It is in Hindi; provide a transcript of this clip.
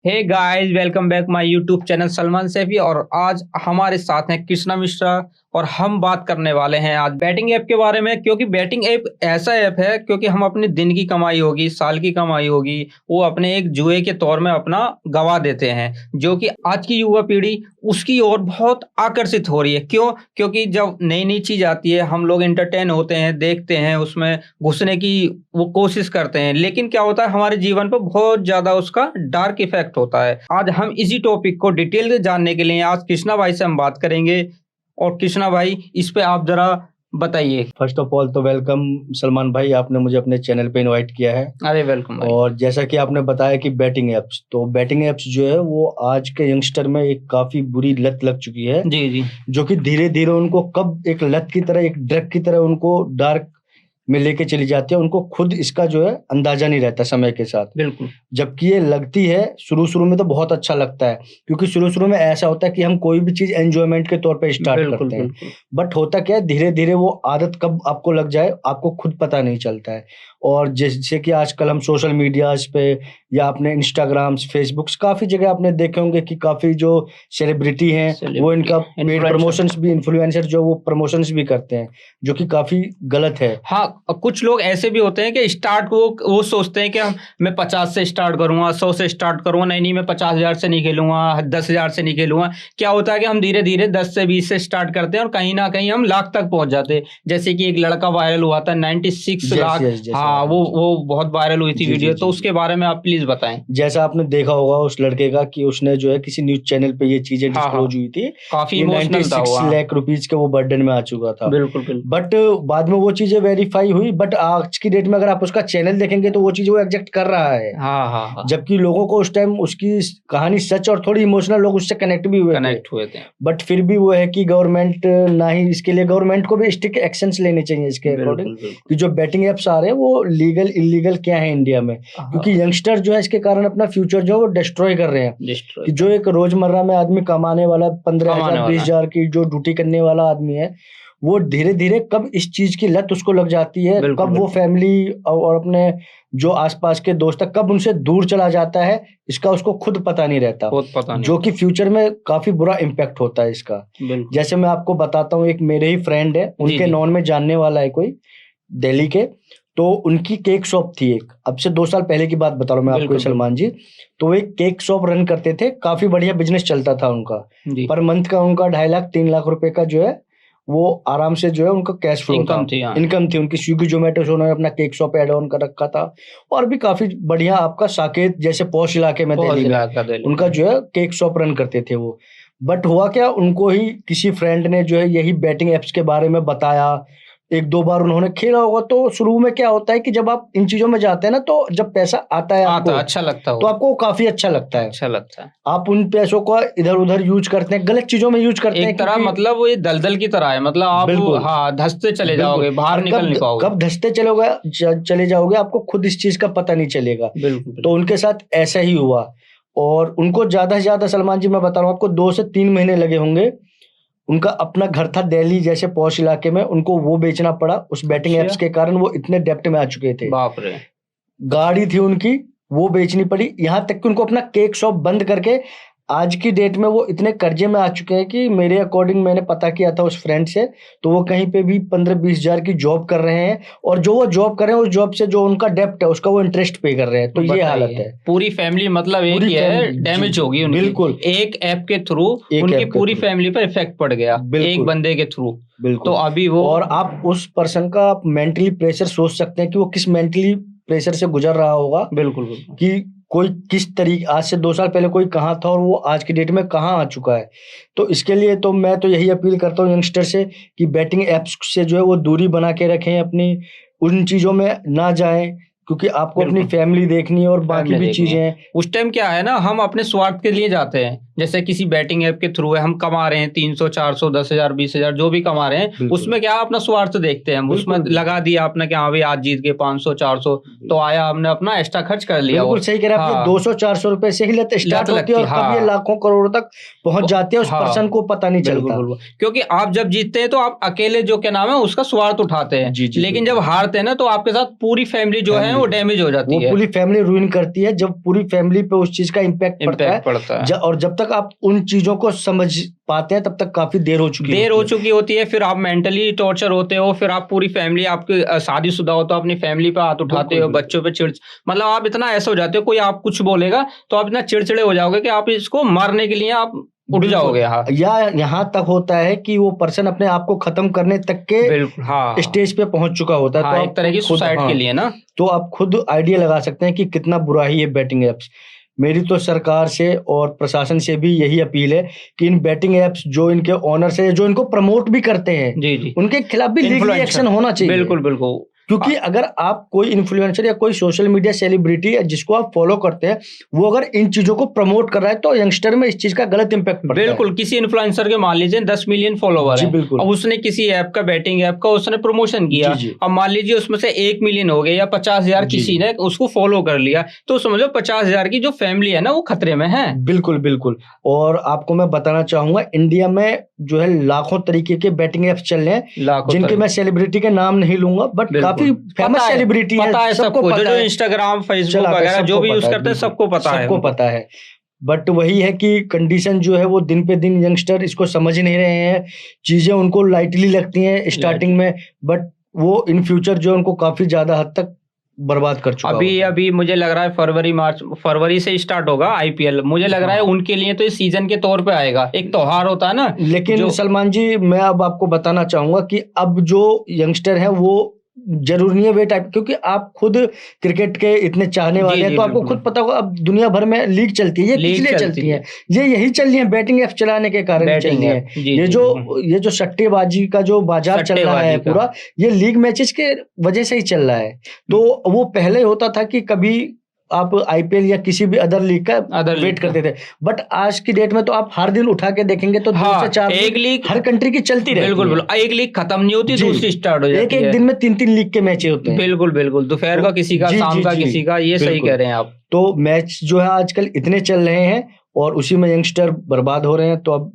Hey guys, welcome back my YouTube channel Salman Saifi. और आज हमारे साथ हैं कृष्णा मिश्रा और हम बात करने वाले हैं आज बैटिंग ऐप के बारे में। क्योंकि बैटिंग ऐप ऐसा ऐप है, क्योंकि हम अपने दिन की कमाई होगी, साल की कमाई होगी, वो अपने एक जुए के तौर में अपना गवा देते हैं, जो कि आज की युवा पीढ़ी उसकी ओर बहुत आकर्षित हो रही है। क्यों? क्योंकि जब नई नई चीज आती है हम लोग एंटरटेन होते हैं, देखते हैं, उसमें घुसने की वो कोशिश करते हैं, लेकिन क्या होता है हमारे जीवन पर बहुत ज्यादा उसका डार्क इफेक्ट होता है। आज हम इसी टॉपिक को डिटेल से जानने के लिए आज कृष्णा भाई से हम बात करेंगे। और कृष्णा भाई, इस पे आप जरा बताइए। फर्स्ट ऑफ ऑल तो वेलकम सलमान भाई, आपने मुझे अपने चैनल पे इनवाइट किया है। अरे वेलकम भाई। और जैसा कि आपने बताया कि बैटिंग एप्स, तो बैटिंग एप्स जो है वो आज के यंगस्टर में एक काफी बुरी लत लग चुकी है। जी जी। जो कि धीरे धीरे उनको कब एक लत की तरह, एक ड्रग की तरह उनको डार्क में लेके चली जाती है। उनको खुद इसका जो है अंदाजा नहीं रहता समय के साथ। बिल्कुल। जबकि ये लगती है शुरू शुरू में तो बहुत अच्छा लगता है, क्योंकि शुरू शुरू में ऐसा होता है कि हम कोई भी चीज एंजॉयमेंट के तौर पे स्टार्ट बिल्कुल करते हैं। बिल्कुल। बट होता क्या है, धीरे धीरे वो आदत कब आपको लग जाए आपको खुद पता नहीं चलता है। और जैसे कि आजकल हम सोशल मीडियाज पे या अपने इंस्टाग्राम, फेसबुक, काफी जगह आपने देखे होंगे कि काफी जो सेलिब्रिटी हैं वो इनका पेड प्रमोशंस भी, इन्फ्लुएंसर जो वो प्रमोशंस भी करते हैं, जो कि काफी गलत है। हाँ, कुछ लोग ऐसे भी होते हैं कि स्टार्ट वो सोचते हैं कि मैं 50 से स्टार्ट करूंगा, 100 से स्टार्ट करूंगा। नहीं, मैं 50,000 से नहीं खेलूंगा, 10,000 से नहीं खेलूंगा। क्या होता है कि हम धीरे धीरे 10 से 20 से स्टार्ट करते हैं और कहीं ना कहीं हम लाख तक पहुंच जाते हैं। जैसे कि एक लड़का वायरल हुआ था 96 लाख। हाँ, वो बहुत वायरल हुई थी वीडियो। तो उसके बारे में आप प्लीज बताएं। जैसा आपने देखा होगा उस लड़के का कि उसने जो है किसी न्यूज चैनल पे ये चीजें डिस्क्लोज हुई थी। काफी इमोशनल था। 96 लाख रुपीज के वो बर्डन में आ चुका था। बिल्कुल बिल्कुल। बट बाद में वो चीजें वेरीफाई हुई। बट आज की डेट में अगर आप उसका चैनल देखेंगे तो वो चीज वो एग्जेक्ट कर रहा है। हाँ। जबकि लोगों को उस टाइम उसकी कहानी सच और थोड़ी इमोशनल, लोग उससे कनेक्ट भी हुए थे। बट फिर भी वो है कि गवर्नमेंट ना ही इसके लिए, गवर्नमेंट को भी स्ट्रिक्ट एक्शंस लेने चाहिए इसके अकॉर्डिंग कि जो बैटिंग एप्स आ रहे हैं वो लीगल इलीगल क्या है इंडिया में। क्योंकि यंगस्टर जो है इसके कारण अपना फ्यूचर जो है वो डिस्ट्रॉय कर रहे हैं। कि जो एक रोजमर्रा में आदमी कमाने वाला 15,000 20,000 की जो ड्यूटी करने वाला आदमी है, वो धीरे धीरे कब इस चीज की लत उसको लग जाती है, कब वो फैमिली और अपने जो आसपास के दोस्त है कब उनसे दूर चला जाता है, इसका उसको खुद पता नहीं रहता। जो कि फ्यूचर में काफी बुरा इम्पैक्ट होता है इसका। जैसे मैं आपको बताता हूँ, एक मेरे ही फ्रेंड है, उनके नॉन में जानने वाला है कोई दिल्ली के, तो उनकी केक शॉप थी एक। अब से 2 साल पहले की बात बता रहा हूँ मैं आपको सलमान जी। तो वो एक केक शॉप रन करते थे, काफी बढ़िया बिजनेस चलता था उनका। पर मंथ का उनका 2.5 लाख 3 लाख रुपए का जो है वो आराम से जो है उनका कैश फ्लो इनकम थी उनकी। स्विगी जोमेटो से उन्होंने अपना केक शॉप एड ऑन कर रखा था। और भी काफी बढ़िया आपका साकेत जैसे पॉश इलाके में दिल्ली में उनका जो है केक शॉप रन करते थे वो। बट हुआ क्या, उनको ही किसी फ्रेंड ने जो है यही बैटिंग एप्स के बारे में बताया। 1-2 बार उन्होंने खेला होगा। तो शुरू में क्या होता है कि जब आप इन चीजों में जाते हैं ना, तो जब पैसा आता है आपको अच्छा लगता है, तो आपको काफी अच्छा लगता है। आप उन पैसों को इधर उधर यूज करते हैं, गलत चीजों में यूज करते हैं। एक तरह मतलब वो ये दलदल की तरह है, मतलब आप धंसते चले जाओगे, बाहर निकल नहीं पाओगे। कब धंसते चले जाओगे आपको खुद इस चीज का पता नहीं चलेगा। तो उनके साथ ऐसा ही हुआ। और उनको ज्यादा से ज्यादा सलमान जी मैं बता रहा हूँ आपको 2 से 3 महीने लगे होंगे। उनका अपना घर था दिल्ली जैसे पॉश इलाके में, उनको वो बेचना पड़ा उस बैटिंग एप्स के कारण। वो इतने डेप्ट में आ चुके थे। बाप रे। गाड़ी थी उनकी, वो बेचनी पड़ी। यहाँ तक कि उनको अपना केक शॉप बंद करके आज की डेट में वो इतने कर्जे में आ चुके हैं कि मेरे अकॉर्डिंग, मैंने पता किया था उस फ्रेंड से, तो वो कहीं पे भी 15-20 हजार की जॉब कर रहे हैं। और जो वो जॉब कर रहे हैं उस जॉब से जो उनका डेप्ट है उसका वो इंटरेस्ट पे कर रहे हैं। तो ये हालत है। पूरी फैमिली मतलब एक ही है, डैमेज होगी उनकी। बिल्कुल। एक ऐप के थ्रू उनकी पूरी फैमिली पर इफेक्ट पड़ गया, एक बंदे के थ्रू। तो अभी वो, और आप उस पर्सन का मेंटली प्रेशर सोच सकते हैं कि वो किस मेंटली प्रेशर से गुजर रहा होगा। बिल्कुल। कि कोई किस तरीके, आज से 2 साल पहले कोई कहाँ था और वो आज की डेट में कहाँ आ चुका है। तो इसके लिए तो मैं तो यही अपील करता हूँ यंगस्टर से कि बैटिंग एप्स से जो है वो दूरी बना के रखें, अपनी उन चीजों में ना जाएं, क्योंकि आपको अपनी फैमिली देखनी है और बाकी भी चीजें हैं। उस टाइम क्या है ना, हम अपने स्वार्थ के लिए जाते हैं। जैसे किसी बैटिंग ऐप के थ्रू है, हम कमा रहे हैं 300 400 10,000 20,000 जो भी कमा रहे हैं, उसमें क्या अपना स्वार्थ देखते हैं। हम उसमें लगा दिया आपने कि हाँ भाई आज जीत गए 500 400, तो आया हमने अपना एक्स्ट्रा खर्च कर लिया। बिल्कुल सही कह रहे हैं आप। 200-400 रुपए से ही लत स्टार्ट होती है और कब ये लाखों करोड़ों तक पहुंच जाती है उस पर्सन को पता नहीं चलता। क्योंकि आप जब जीतते हैं तो आप अकेले जो क्या नाम है उसका स्वार्थ उठाते हैं, लेकिन जब हारते हैं ना तो आपके साथ पूरी फैमिली जो है वो डैमेज हो जाती है, पूरी फैमिली रुइन करती है जब पूरी फैमिली पे उस चीज का इम्पैक्ट पड़ता है। और जब तक आप उन चीजों को समझ पाते हैं तब तक काफी देर हो चुकी होती है। फिर आप मेंटली टॉर्चर होते हो, फिर आप पूरी फैमिली, आपकी शादीशुदा हो तो अपनी फैमिली पे हाथ उठाते हो, बच्चों पे मतलब आप इतना ऐसा हो जाते हो, कोई आप कुछ बोलेगा तो आप इतना चिड़चिड़े हो जाओगे कि आप इसको मारने के लिए आप उठ जाओगे। या यहाँ तक होता है कि वो पर्सन अपने आप को खत्म करने तक के स्टेज पे पहुंच चुका होता है। तो एक तरह की सुसाइड के लिए ना, तो आप खुद आइडिया लगा सकते हैं कि कितना बुरा है ये बैटिंग एप्स। मेरी तो सरकार से और प्रशासन से भी यही अपील है कि इन बैटिंग एप्स जो इनके ओनर्स है, जो इनको प्रमोट भी करते हैं, जी उनके खिलाफ भी लीगल एक्शन होना चाहिए। बिल्कुल। क्योंकि अगर आप कोई इन्फ्लुएंसर या कोई सोशल मीडिया सेलिब्रिटी है जिसको आप फॉलो करते हैं, वो अगर इन चीजों को प्रमोट कर रहा है तो यंगस्टर में इस चीज का गलत इंपैक्ट पड़ता है। बिल्कुल। किसी इन्फ्लुएंसर के मान लीजिए 10 मिलियन फॉलोवर है, अब उसने किसी ऐप का, बैटिंग ऐप का उसने प्रमोशन किया, अब मान लीजिए उसमें से 1 मिलियन हो गए या 50,000 किसी ने उसको फॉलो कर लिया, तो समझो 50,000 की जो फैमिली है ना वो खतरे में है। बिल्कुल। और आपको मैं बताना चाहूंगा, इंडिया में जो है लाखों तरीके के बैटिंग एप्स चल रहे हैं, जिनके मैं सेलिब्रिटी के नाम नहीं लूंगा, बट काफी फेमस सेलिब्रिटी है, सबको पता है। जो इंस्टाग्राम, फेसबुक वगैरह जो भी यूज करते हैं सबको पता है। बट वही है कि कंडीशन जो है वो दिन पे दिन यंगस्टर इसको समझ नहीं रहे हैं, चीजें उनको लाइटली लगती हैं स्टार्टिंग में, बट वो इन फ्यूचर जो उनको काफी ज्यादा हद तक बर्बाद कर चुका। अभी मुझे लग रहा है फरवरी से स्टार्ट होगा आईपीएल। मुझे लग रहा है उनके लिए तो इस सीजन के तौर पे आएगा, एक त्योहार होता है ना। लेकिन सलमान जी, मैं अब आपको बताना चाहूंगा कि अब जो यंगस्टर है वो जरूर नहीं है वे टाइप, क्योंकि आप खुद क्रिकेट के इतने चाहने वाले हैं, तो आपको खुद पता होगा अब दुनिया भर में लीग चलती है, ये किसलिए चलती है? ये यही चल रही है, बैटिंग ऐप चलाने के कारण चल रही है। ये जो सट्टेबाजी का जो बाजार चल रहा है पूरा, ये लीग मैचेस के वजह से ही चल रहा है। तो वो पहले होता था कि कभी आप आईपीएल या किसी भी अदर लीग का वेट करते थे, बट आज की डेट में तो आप हर दिन उठा के देखेंगे तो 2 से 4 एक लीग हर कंट्री की चलती रहती है। बिल्कुल। एक लीग खत्म नहीं होती, दूसरी स्टार्ट हो जाती है। एक दिन में 3-3 लीग के मैच होते हैं। बिल्कुल। दोपहर का किसी का, शाम का किसी का, ये सही कह रहे हैं आप। तो मैच जो है आजकल इतने चल रहे हैं और उसी में यंगस्टर बर्बाद हो रहे हैं। तो अब